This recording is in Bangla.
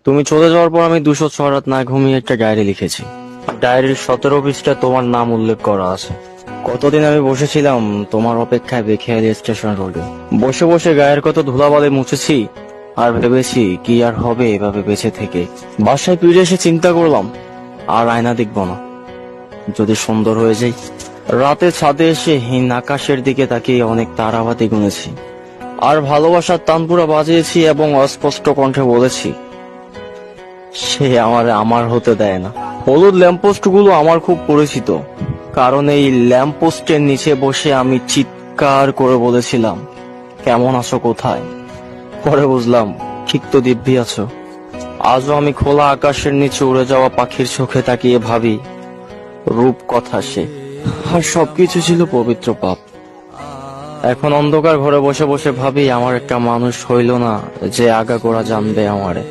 তুমি চলে যাওয়ার পর আমি 206 রাত না ঘুমিয়ে একটা ডায়েরি লিখেছি। ডায়েরির 17 পৃষ্ঠা তোমার নাম উল্লেখ করা আছে। কতদিন আমি বসেছিলাম তোমার অপেক্ষায় বেখেয়ালি স্টেশন রোডে, বসে বসে গায়ের কত ধুলাবালি মুছেছি, আর ভেবেছি কি আর হবে এভাবে বেঁচে থেকে। বাসায় ফিরে এসে চিন্তা করলাম আর আয়না দেখব না, যদি সুন্দর হয়ে যাই। রাতে ছাদে এসে হীন আকাশের দিকে তাকিয়ে অনেক তারাবাতি গুনেছি, আর ভালোবাসার তানপুরা বাজিয়েছি এবং অস্পষ্ট কণ্ঠে বলেছি সে আমার হতে দেয় না। হলুদ ল্যাম্পপোস্ট গুলো আমার খুব পরিচিত, কারণ এই ল্যাম্পপোস্টের নিচে বসে আমি চিৎকার করে বলেছিলাম কেমন আছো, কোথায়। পরে বুঝলাম ঠিক তো দিব্যি আছো। আজও আমি খোলা আকাশের নিচে উড়ে যাওয়া পাখির চোখে তাকিয়ে ভাবি রূপ কথা সে, আর সবকিছু ছিল পবিত্র পাপ। এখন অন্ধকার ঘরে বসে বসে ভাবি আমার একটা মানুষ হইল না যে আগাগোড়া জানবে আমারে।